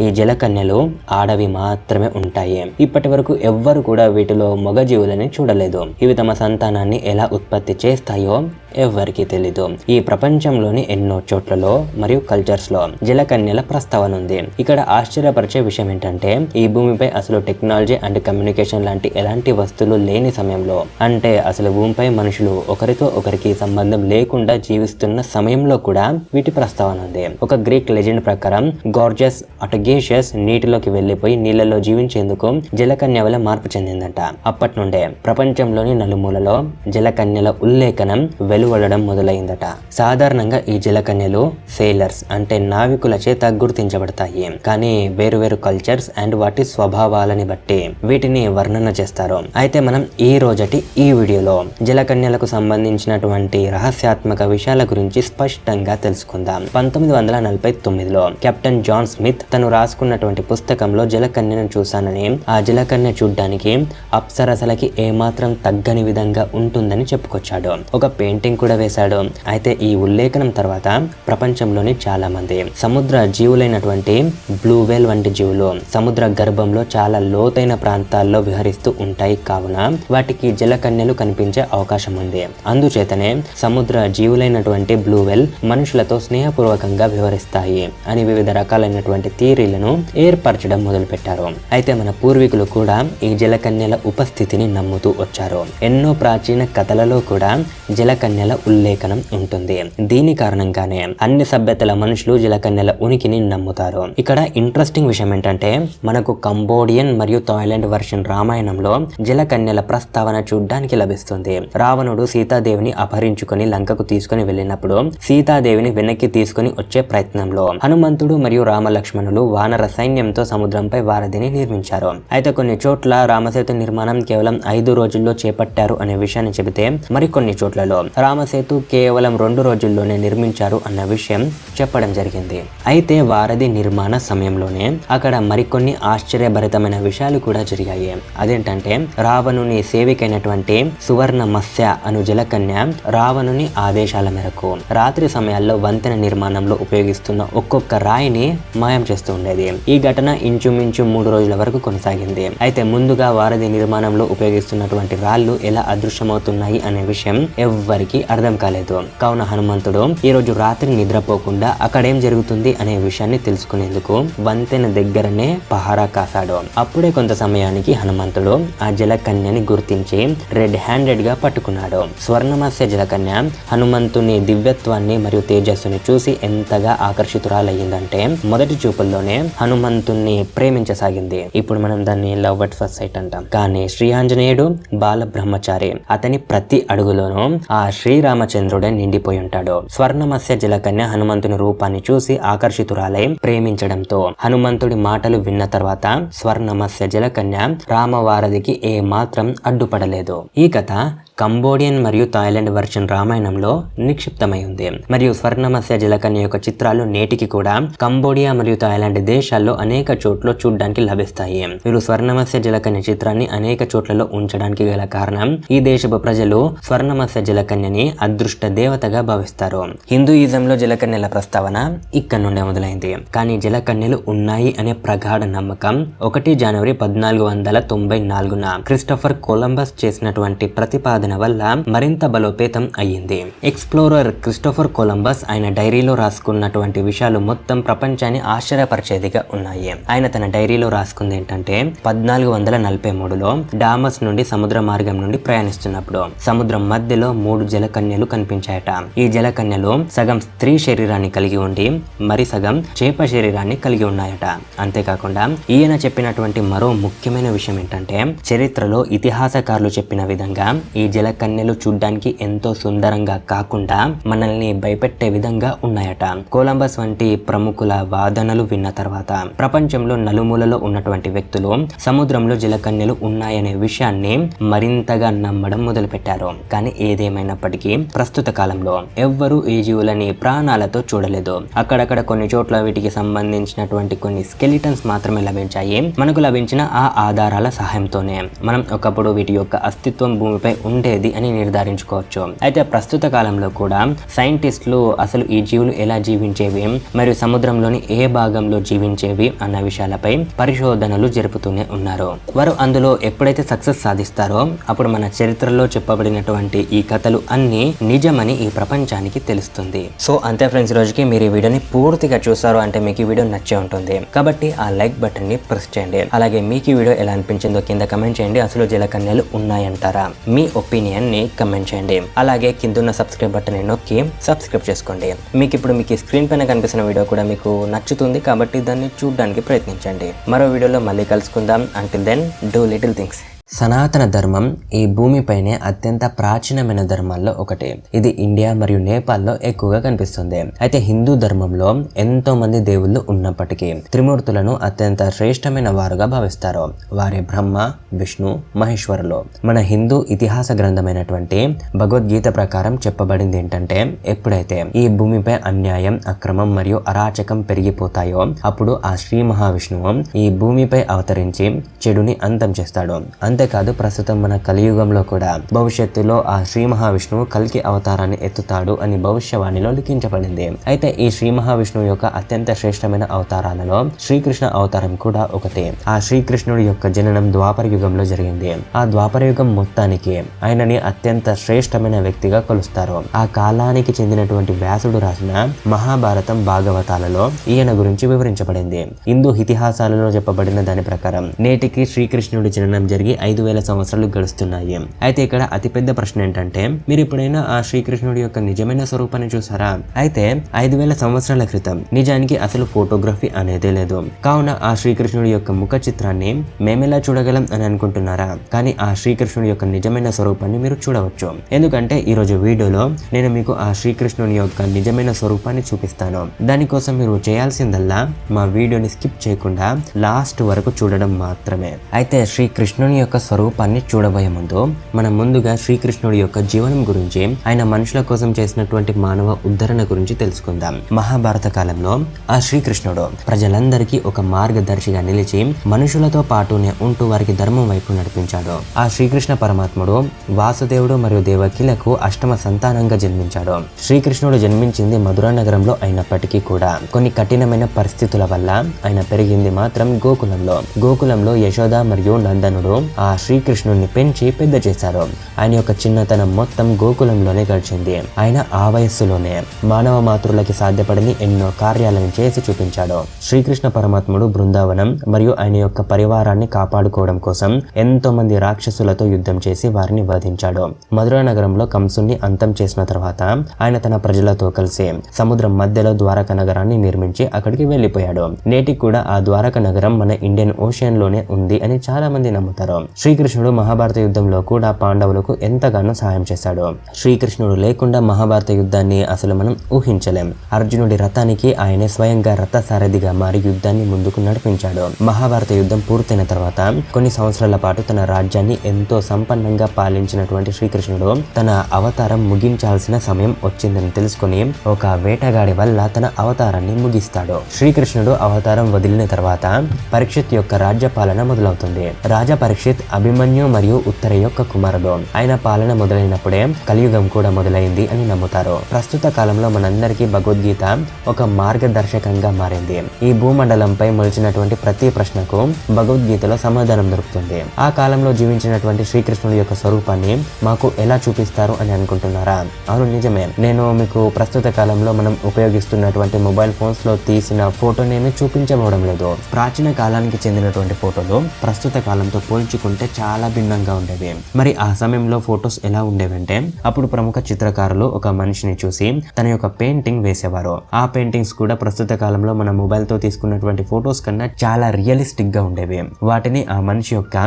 ఈ జలకన్యలు ఆడవి మాత్రమే ఉంటాయి. ఇప్పటి వరకు ఎవ్వరు కూడా వీటిలో మగ జీవులని చూడలేదు. ఇవి తమ సంతానాన్ని ఎలా ఉత్పత్తి చేస్తాయో ఎవ్వరికి తెలీదు. ఈ ప్రపంచంలోని ఎన్నో చోట్లలో మరియు కల్చర్స్ లో జలకన్యల ప్రస్తావన ఉంది. ఇక్కడ ఆశ్చర్యపరిచే విషయం ఏంటంటే ఈ భూమిపై అసలు టెక్నాలజీ అండ్ కమ్యూనికేషన్ లాంటి ఎలాంటి వస్తువులు లేని సమయంలో, అంటే అసలు భూమిపై మనుషులు ఒకరితో ఒకరికి సంబంధం లేకుండా జీవిస్తున్న సమయంలో కూడా వీటి ప్రస్తావన ఉంది. ఒక గ్రీక్ లెజెండ్ ప్రకారం గార్జియస్ అటగేషియస్ నీటిలోకి వెళ్లిపోయి నీళ్లలో జీవించేందుకు జలకన్య వల్ల మార్పు చెందిందట. అప్పటి నుండే ప్రపంచంలోని నలుమూలలో జలకన్యల ఉల్లేఖనం వెలువడడం మొదలైందట. సాధారణంగా ఈ జలకన్యలు సేలర్స్ అంటే నావికుల చేత గుర్తించబడతాయి. కానీ వేరు కల్చర్స్ అండ్ వాటి స్వభావాలని బట్టి వీటిని వర్ణన చేస్తారు. అయితే మనం ఈ రోజటి ఈ వీడియోలో జలకన్యలకు సంబంధించినటువంటి రహస్యాత్మక విషయాల గురించి స్పష్టంగా తెలుసుకుందాం. 1949లో కెప్టెన్ జాన్ స్మిత్ తను రాసుకున్నటువంటి పుస్తకంలో జలకన్యను చూశానని, ఆ జలకన్య చూడ్డానికి అప్సరసలకి ఏమాత్రం తగ్గని విధంగా ఉంటుందని చెప్పుకొచ్చాడు. ఒక పెయింటింగ్ కూడా వేశాడు. అయితే ఈ ఉల్లేఖనం తర్వాత ప్రపంచంలోని చాలా మంది సముద్ర జీవులైనటువంటి బ్లూ వేల్ వంటి జీవులు సముద్ర గర్భంలో చాలా లోతైన ప్రాంతాల్లో విహరిస్తూ ఉంటాయి. కావున వాటికి జలకన్యలు కనిపించే అవకాశం ఉంది. అందుచేతనే సముద్ర జీవులైనటువంటి బ్లూ వేల్ మనుషులతో స్నేహపూర్వకంగా వ్యవహరిస్తాయి అని వివిధ రకాలైనటువంటి థియరీలను ఏర్పరచడం మొదలుపెట్టారు. అయితే మన పూర్వీకులు కూడా ఈ జలకన్యల ఉపస్థితిని నమ్ముతూ వచ్చారు. ఎన్నో ప్రాచీన కథలలో కూడా జలకన్యల ఉల్లేఖనం ఉంటుంది. దీని కారణంగానే అన్ని సభ్యతల మనుషులు జలకన్యల ఉనికిని నమ్ముతారు. ఇక్కడ ఇంట్రెస్టింగ్ విషయం ఏంటంటే మనకు కంబోడియన్ మరియు థాయిలాండ్ వర్షన్ రామాయణంలో జలకన్యల ప్రస్తావన చూడ్డానికి లభిస్తుంది. రావణుడు సీతాదేవిని అపహరించుకొని లంకకు తీసుకుని వెళ్ళినప్పుడు సీతాదేవిని వెనక్కి తీసుకుని వచ్చే ప్రయత్నంలో హనుమంతుడు మరియు రామ లక్ష్మణులు వానర సైన్యంతో సముద్రంపై వారధిని నిర్మించారు. అయితే కొన్ని చోట్ల రామసేతు నిర్మాణం కేవలం 5 రోజుల్లో చేపట్టారు అనే విషయాన్ని చెబితే మరికొన్ని చోట్లలో రామసేతు కేవలం 2 రోజుల్లోనే నిర్మించారు అన్న విషయం చెప్పడం జరిగింది. అయితే వారధి నిర్మాణ సమయంలోనే అక్కడ మరికొన్ని ఆశ్చర్యభరితమైన విషయాలు కూడా జరిగాయి. అదేంటంటే రావణుని సేవికైనటువంటి సువర్ణ మత్స్య అను జలకన్య రావణుని ఆదేశాల మేరకు రాత్రి సమయాల్లో వంతెన నిర్మాణంలో ఉపయోగిస్తున్న ఒక్కొక్క రాయిని మాయం చేస్తూ ఉండేది. ఈ ఘటన ఇంచుమించు 3 రోజుల వరకు కొనసాగింది. అయితే ముందుగా వారధి నిర్మాణంలో ఉపయోగిస్తున్నటువంటి రాళ్లు ఎలా అదృశ్యమవుతున్నాయి అనే విషయం ఎవ్వరికి అర్థం కాలేదు. కావున హనుమంతుడు ఈ రోజు రాత్రి నిద్రపోకుండా అక్కడేం జరుగుతుంది అనే విషయాన్ని తెలుసుకునేందుకు వంతెన దగ్గరనే పహారా కాశాడు. అప్పుడే కొంత సమయానికి హనుమంతుడు ఆ జలకన్యని గుర్తించి రెడ్ హ్యాండెడ్ గా పట్టుకున్నాడు. స్వర్ణమత్స్య జలకన్య హనుమంతుని దివ్యత్వాన్ని మరియు తేజస్సుని చూసి ఎంతగా ఆకర్షితురాలయ్యిందంటే మొదటి చూపుల్లోనే హనుమంతుణ్ణి ప్రేమించసాగింది. ఇప్పుడు మనం దాన్ని లవ్ అట్ ఫస్ట్ సైట్ అంటాం. కానీ శ్రీ ఆంజనేయుడు బాల బ్రహ్మచారి. అతని ప్రతి అడుగులోనూ ఆ శ్రీరామచంద్రుడే నిండిపోయి ఉంటాడు. స్వర్ణమత్స్య జలకన్య హనుమంతుని రూపాన్ని చూసి ఆకర్షితురాలై ప్రేమించడంతో హనుమంతుడి మాటలు విన్న తర్వాత స్వర్ణమత్స్య జలకన్య రామవారధికి ఏ మాత్రం అడ్డుపడలేదు. ఈ కథ కంబోడియన్ మరియు థాయిలాండ్ వర్షన్ రామాయణంలో నిక్షిప్తమై ఉంది. మరియు స్వర్ణమత్స్య జలకన్య యొక్క చిత్రాలు నేటికి కూడా కంబోడియా మరియు థాయిలాండ్ దేశాల్లో అనేక చోట్ల చూడడానికి లభిస్తాయి. వీరు స్వర్ణమత్స్య జలకన్య చిత్రాన్ని అనేక చోట్లలో ఉంచడానికి గల కారణం ఈ దేశపు ప్రజలు స్వర్ణమత్స్య జలకన్యని అదృష్ట దేవతగా భావిస్తారు. హిందూయిజంలో జలకన్యల ప్రస్తావన ఇక్కడ నుండే మొదలైంది. కానీ జలకన్యలు ఉన్నాయి అనే ప్రగాఢ నమ్మకం 1 జనవరి 1494న క్రిస్టోఫర్ కొలంబస్ చేసినటువంటి ప్రతిపాదన వల్ల మరింత బలోపేతం అయ్యింది. ఎక్స్ప్లోరర్ క్రిస్టోఫర్ కొలంబస్ ఆయన డైరీలో రాసుకున్నటువంటి విషయాలు మొత్తం ప్రపంచాన్ని ఆశ్చర్యపరిచేదిగా ఉన్నాయి. ఆయన తన డైరీలో రాసుకుంది ఏంటంటే 1443లో డామస్ నుండి సముద్ర మార్గం నుండి ప్రయాణిస్తున్నప్పుడు సముద్రం మధ్యలో 3 జలకన్యలు కనిపించాయట. ఈ జలకన్యలు సగం స్త్రీ శరీరాన్ని కలిగి ఉండి మరి సగం చేప శరీరాన్ని కలిగి ఉన్నాయట. అంతేకాకుండా ఈయన చెప్పినటువంటి మరో ముఖ్యమైన విషయం ఏంటంటే చరిత్రలో ఇతిహాసకారులు చెప్పిన విధంగా ఈ జలకన్యలు చూడ్డానికి ఎంతో సుందరంగా కాకుండా మనల్ని భయపెట్టే విధంగా ఉన్నాయట. కొలంబస్ వంటి ప్రముఖుల వాదనలు విన్న తర్వాత ప్రపంచంలో నలుమూలలో ఉన్నటువంటి వ్యక్తులు సముద్రంలో జలకన్యలు ఉన్నాయనే విషయాన్ని మరింతగా నమ్మడం మొదలుపెట్టారు. కానీ ఏదేమైనప్పటికీ ప్రస్తుత కాలంలో ఎవ్వరూ ఈ జీవులని ప్రాణాలతో చూడలేదు. అక్కడక్కడ కొన్ని చోట్ల వీటికి సంబంధించినటువంటి కొన్ని స్కెలిటన్స్ మాత్రమే లభించాయి. మనకు లభించిన ఆ ఆధారాల సహాయంతోనే మనం ఒకప్పుడు వీటి యొక్క అస్తిత్వం భూమిపై ఉండేది అని నిర్ధారించుకోవచ్చు. అయితే ప్రస్తుత కాలంలో కూడా సైంటిస్టులు అసలు ఈ జీవులు ఎలా జీవించేవి మరియు సముద్రంలోని ఏ భాగంలో జీవించేవి అన్న విషయాలపై పరిశోధనలు జరుపుతూనే ఉన్నారు. వారు అందులో ఎప్పుడైతే సక్సెస్ సాధిస్తారో అప్పుడు మన చరిత్రలో చెప్పబడినటువంటి ఈ కథలు అన్ని నిజమని ఈ ప్రపంచానికి తెలుస్తుంది. సో అంతే ఫ్రెండ్స్, ఈ రోజుకి మీరు ఈ వీడియోని పూర్తిగా చూసారు అంటే మీకు ఈ వీడియో నచ్చే ఉంటుంది. కాబట్టి ఆ లైక్ బటన్ ని ప్రెస్ చేయండి. అలాగే మీకు ఈ వీడియో ఎలా అనిపించిందో కింద కమెంట్ చేయండి. అసలు జలకన్యలు ఉన్నాయంటారా? మీ ఒపీనియన్ ని కమెంట్ చేయండి. అలాగే కింద సబ్స్క్రైబ్ బటన్ నొక్కి సబ్స్క్రైబ్ చేసుకోండి. మీకు ఇప్పుడు మీకు స్క్రీన్ పైన కనిపిస్తున్న వీడియో కూడా మీకు నచ్చుతుంది కాబట్టి దాన్ని చూడడానికి ప్రయత్నించండి. మరో వీడియోలో మళ్ళీ కలుసుకుందాం. Until then do little things. సనాతన ధర్మం ఈ భూమిపైనే అత్యంత ప్రాచీనమైన ధర్మాల్లో ఒకటి. ఇది ఇండియా మరియు నేపాల్లో ఎక్కువగా కనిపిస్తుంది. అయితే హిందూ ధర్మంలో ఎంతో మంది దేవుళ్ళు ఉన్నప్పటికీ త్రిమూర్తులను అత్యంత శ్రేష్టమైన వారుగా భావిస్తారు. వారి బ్రహ్మ, విష్ణు, మహేశ్వరులు. మన హిందూ ఇతిహాస గ్రంథమైనటువంటి భగవద్గీత ప్రకారం చెప్పబడింది ఏంటంటే ఎప్పుడైతే ఈ భూమిపై అన్యాయం, అక్రమం మరియు అరాచకం పెరిగిపోతాయో అప్పుడు ఆ శ్రీ మహావిష్ణువు ఈ భూమిపై అవతరించి చెడుని అంతం చేస్తాడు. అంతేకాదు ప్రస్తుతం మన కలియుగంలో కూడా భవిష్యత్తులో ఆ శ్రీ మహావిష్ణువు కల్కి అవతారాన్ని ఎత్తుతాడు అని భవిష్యవాణిలో లిఖించబడింది. అయితే ఈ శ్రీ మహావిష్ణువు యొక్క అత్యంత శ్రేష్టమైన అవతారాలలో శ్రీకృష్ణ అవతారం కూడా ఒకటి. ఆ శ్రీకృష్ణుడి యొక్క జననం ద్వాపర యుగంలో జరిగింది. ఆ ద్వాపర యుగం మొత్తానికి ఆయనని అత్యంత శ్రేష్టమైన వ్యక్తిగా కొలుస్తారు. ఆ కాలానికి చెందినటువంటి వ్యాసుడు రాసిన మహాభారతం, భాగవతాలలో ఈయన గురించి వివరించబడింది. హిందూ ఇతిహాసాలలో చెప్పబడిన దాని ప్రకారం నేటికి శ్రీకృష్ణుడి జననం జరిగి 5,000 సంవత్సరాలు గడుస్తున్నాయి. అయితే ఇక్కడ అతిపెద్ద ప్రశ్న ఏంటంటే, మీరు ఎప్పుడైనా ఆ శ్రీకృష్ణుడి యొక్క నిజమైన స్వరూపాన్ని చూసారా? అయితే 5,000 సంవత్సరాల క్రితం నిజానికి అసలు ఫోటోగ్రఫీ అనేదే లేదు. కావున ఆ శ్రీకృష్ణుడి యొక్క ముఖ చిత్రాన్ని మేమెలా చూడగలం అని అనుకుంటున్నారా? కానీ ఆ శ్రీకృష్ణుడి యొక్క నిజమైన స్వరూపాన్ని మీరు చూడవచ్చు. ఎందుకంటే ఈ రోజు వీడియోలో నేను మీకు ఆ శ్రీకృష్ణుని యొక్క నిజమైన స్వరూపాన్ని చూపిస్తాను. దానికోసం మీరు చేయాల్సిందల్లా మా వీడియోని స్కిప్ చేయకుండా లాస్ట్ వరకు చూడడం మాత్రమే. అయితే శ్రీకృష్ణుని యొక్క స్వరూపాన్ని చూడబోయే ముందు మనం ముందుగా శ్రీకృష్ణుడి యొక్క జీవనం గురించి, ఆయన మనుషుల కోసం చేసినటువంటి మానవ ఉద్ధరణ గురించి తెలుసుకుందాం. మహాభారత కాలంలో ఆ శ్రీకృష్ణుడు ప్రజలందరికీ ఒక మార్గదర్శిగా నిలిచి మనుషులతో పాటునే ఉంటూ వారికి ధర్మం వైపు నడిపించాడు. ఆ శ్రీకృష్ణ పరమాత్ముడు వాసుదేవుడు మరియు దేవకిలకు అష్టమ సంతానంగా జన్మించాడు. శ్రీకృష్ణుడు జన్మించింది మధురా నగరంలో అయినప్పటికీ కూడా కొన్ని కఠినమైన పరిస్థితుల వల్ల ఆయన పెరిగింది మాత్రం గోకులంలో యశోద మరియు నందనుడు ఆ శ్రీకృష్ణుడిని పెంచి పెద్ద చేశారు. ఆయన యొక్క చిన్నతనం మొత్తం గోకులంలోనే గడిచింది. ఆయన ఆ వయస్సులోనే మానవ మాతృలకి సాధ్యపడని ఎన్నో కార్యాలను చేసి చూపించాడు. శ్రీకృష్ణ పరమాత్ముడు బృందావనం మరియు ఆయన యొక్క పరివారాన్ని కాపాడుకోవడం కోసం ఎంతో మంది రాక్షసులతో యుద్ధం చేసి వారిని వధించాడు. మధురా నగరంలో కంసుని అంతం చేసిన తర్వాత ఆయన తన ప్రజలతో కలిసి సముద్రం మధ్యలో ద్వారక నగరాన్ని నిర్మించి అక్కడికి వెళ్లిపోయాడు. నేటికి కూడా ఆ ద్వారక నగరం మన ఇండియన్ ఓషన్ లోనే ఉంది అని చాలా మంది నమ్ముతారు. శ్రీకృష్ణుడు మహాభారత యుద్ధంలో కూడా పాండవులకు ఎంతగానో సహాయం చేశాడు. శ్రీకృష్ణుడు లేకుండా మహాభారత యుద్ధాన్ని అసలు మనం ఊహించలేం. అర్జునుడి రథానికి ఆయనే స్వయంగా రథ సారథిగా మారి యుద్ధాన్ని ముందుకు నడిపించాడు. మహాభారత యుద్ధం పూర్తయిన తర్వాత కొన్ని సంవత్సరాల పాటు తన రాజ్యాన్ని ఎంతో సంపన్నంగా పాలించినటువంటి శ్రీకృష్ణుడు తన అవతారం ముగించాల్సిన సమయం వచ్చిందని తెలుసుకుని ఒక వేటగాడి వల్ల తన అవతారాన్ని ముగిస్తాడు. శ్రీకృష్ణుడు అవతారం వదిలిన తర్వాత పరీక్షిత్ యొక్క రాజ్య పాలన మొదలవుతుంది. రాజా పరీక్షిత్ అభిమన్యు మరియు ఉత్తర యొక్క కుమారుడు. ఆయన పాలన మొదలైనప్పుడే కలియుగం కూడా మొదలైంది అని నమ్ముతారు. ప్రస్తుత కాలంలో మనందరికీ భగవద్గీత ఒక మార్గదర్శకంగా మారింది. ఈ భూమండలంపై మొలిచినటువంటి ప్రతి ప్రశ్నకు భగవద్గీతలో సమాధానం దొరుకుతుంది. ఆ కాలంలో జీవించినటువంటి శ్రీకృష్ణుడి యొక్క స్వరూపాన్ని మాకు ఎలా చూపిస్తారు అని అనుకుంటున్నారా? అవును, నిజమే. నేను మీకు ప్రస్తుత కాలంలో మనం ఉపయోగిస్తున్నటువంటి మొబైల్ ఫోన్స్ లో తీసిన ఫోటోనేమి చూపించబోవడం లేదు. ప్రాచీన కాలానికి చెందినటువంటి ఫోటోలు ప్రస్తుత కాలంతో పోల్చుకుంటే చాలా భిన్నంగా ఉండేవి. మరి ఆ సమయంలో ఫొటోస్ ఎలా ఉండేవంటే, అప్పుడు ప్రముఖ చిత్రకారులు ఒక మనిషిని చూసి తన యొక్క పెయింటింగ్ వేసేవారు. ఆ పెయింటింగ్స్ కూడా ప్రస్తుత కాలంలో మన మొబైల్ తో తీసుకున్నటువంటి ఫొటోస్ కన్నా చాలా రియలిస్టిక్ గా ఉండేవి. వాటిని ఆ మనిషి యొక్క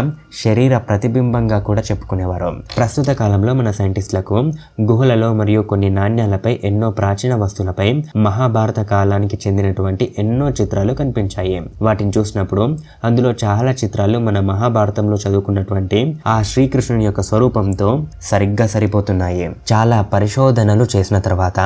శరీర ప్రతిబింబంగా కూడా చెప్పుకునేవారు. ప్రస్తుత కాలంలో మన సైంటిస్టులకు గుహలలో మరియు కొన్ని నాణ్యాలపై ఎన్నో ప్రాచీన వస్తువులపై మహాభారత కాలానికి చెందినటువంటి ఎన్నో చిత్రాలు కనిపించాయి. వాటిని చూసినప్పుడు అందులో చాలా చిత్రాలు మన మహాభారతంలో చదువుకున్నటువంటి ఆ శ్రీకృష్ణుని యొక్క స్వరూపంతో సరిగ్గా సరిపోతున్నాయి. చాలా పరిశోధనలు చేసిన తర్వాత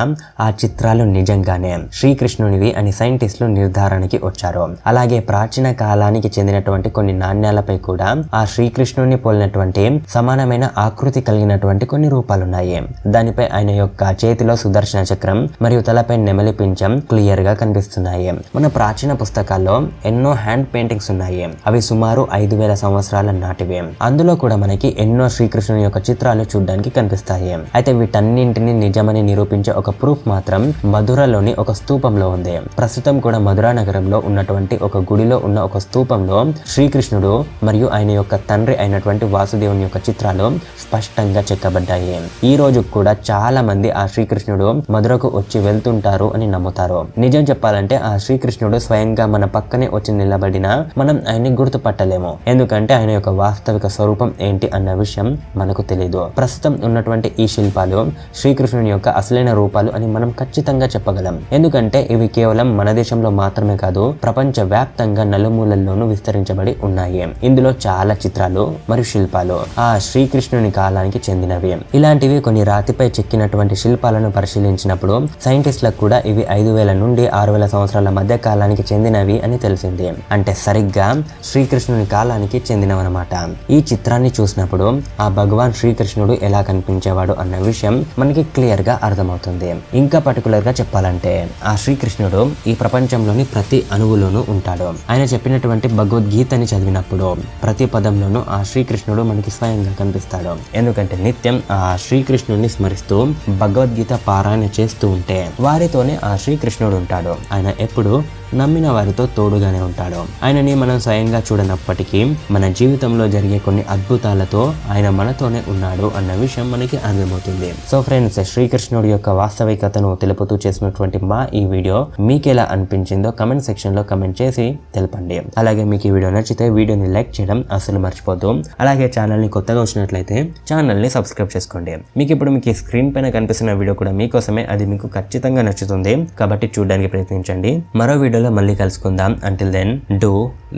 ఆ చిత్రాలు నిజంగానే శ్రీకృష్ణునివి అని సైంటిస్టులు నిర్ధారణకి వచ్చారు. అలాగే ప్రాచీన కాలానికి చెందినటువంటి కొన్ని నాణ్యాలపై కూడా ఆ శ్రీకృష్ణుని పోలినటువంటి సమానమైన ఆకృతి కలిగినటువంటి కొన్ని రూపాలున్నాయి. దానిపై ఆయన యొక్క చేతిలో సుదర్శన చక్రం మరియు తలపై నెమలి పింఛం క్లియర్ గా కనిపిస్తున్నాయి. మన ప్రాచీన పుస్తకాల్లో ఎన్నో హ్యాండ్ పెయింటింగ్స్ ఉన్నాయి. అవి సుమారు 5,000 సంవత్సరాల నాటివి. అందులో కూడా మనకి ఎన్నో శ్రీకృష్ణుని యొక్క చిత్రాలు చూడడానికి కనిపిస్తాయి. అయితే వీటన్నింటినీ నిజమని నిరూపించే ఒక ప్రూఫ్ మాత్రం మధురలోని ఒక స్తూపంలో ఉంది. ప్రస్తుతం కూడా మధురా నగరంలో ఉన్నటువంటి ఒక గుడిలో ఉన్న ఒక స్తూపంలో శ్రీకృష్ణుడు మరియు ఆయన యొక్క తండ్రి అయినటువంటి వాసుదేవుని యొక్క చిత్రాలు స్పష్టంగా చెక్కబడ్డాయి. ఈ రోజు కూడా చాలా మంది ఆ శ్రీకృష్ణుడు మధురకు వచ్చి వెళ్తుంటారు అని నమ్ముతారు. నిజం చెప్పాలంటే ఆ శ్రీకృష్ణుడు స్వయంగా మన పక్కనే వచ్చి నిలబడినా మనం ఆయన్ని గుర్తుపట్టలేము. ఎందుకంటే ఆయన యొక్క వాస్తవిక స్వరూపం ఏంటి అన్న విషయం మనకు తెలియదు. ప్రస్తుతం ఉన్నటువంటి ఈ శిల్పాలు శ్రీకృష్ణుని యొక్క అసలైన రూపాలు అని మనం ఖచ్చితంగా చెప్పగలం. ఎందుకంటే ఇవి కేవలం మన దేశంలో మాత్రమే కాదు, ప్రపంచ వ్యాప్తంగా నలుమూలల్లోనూ విస్తరించబడి ఉన్నాయి. ఇందులో చాలా చిత్రాలు మరియు శిల్పాలు ఆ శ్రీకృష్ణుని కాలానికి చెందినవి. ఇలాంటివి కొన్ని రాతిపై చెక్కినటువంటి శిల్పాలను పరిశీలించినప్పుడు సైంటిస్టులకు కూడా ఇవి 5,000 నుండి 6,000 సంవత్సరాల మధ్య కాలానికి చెందినవి అని తెలిసింది. అంటే సరిగ్గా శ్రీకృష్ణుని కాలానికి చెందినవన్నమాట. ఈ చిత్రాన్ని చూసినప్పుడు ఆ భగవాన్ శ్రీకృష్ణుడు ఎలా కనిపించేవాడు అన్న విషయం మనకి క్లియర్ గా అర్థమవుతుంది. ఇంకా పర్టికులర్ గా చెప్పాలంటే ఆ శ్రీకృష్ణుడు ఈ ప్రపంచంలోని ప్రతి అణువులోనూ ఉంటాడు. ఆయన చెప్పినటువంటి భగవద్గీతని చదివినప్పుడు ప్రతి పదంలోనూ ఆ శ్రీకృష్ణుడు మనకి స్వయంగా కనిపిస్తాడు. ఎందుకంటే నిత్యం ఆ శ్రీకృష్ణుడిని స్మరిస్తూ భగవద్గీత పారాయణ చేస్తూ ఉంటే వారితోనే ఆ శ్రీకృష్ణుడు ఉంటాడు. ఆయన ఎప్పుడు నమ్మిన వారితో తోడుగానే ఉంటాడు. ఆయనని మనం స్వయంగా చూడనప్పటికీ మన జీవితంలో జీవితంలో జరిగే కొన్ని అద్భుతాలతో ఆయన మనతోనే ఉన్నాడు అన్న విషయం మనకి అర్థమవుతుంది. సో ఫ్రెండ్స్, శ్రీకృష్ణుడి యొక్క వాస్తవికతను తెలుపుతూ చేసినటువంటి మా ఈ వీడియో మీకు ఎలా అనిపించిందో కమెంట్ సెక్షన్ లో కమెంట్ చేసి తెలపండి. అలాగే మీకు ఈ వీడియో నచ్చితే వీడియోని లైక్ చేయడం అసలు మర్చిపోద్దు. అలాగే ఛానల్ ని కొత్తగా వచ్చినట్లయితే ఛానల్ ని సబ్స్క్రైబ్ చేసుకోండి. మీకు ఇప్పుడు మీకు స్క్రీన్ పైన కనిపిస్తున్న వీడియో కూడా మీకోసమే, అది మీకు ఖచ్చితంగా నచ్చుతుంది కాబట్టి చూడడానికి ప్రయత్నించండి. మరో వీడియోలో మళ్ళీ కలుసుకుందాం. Until then do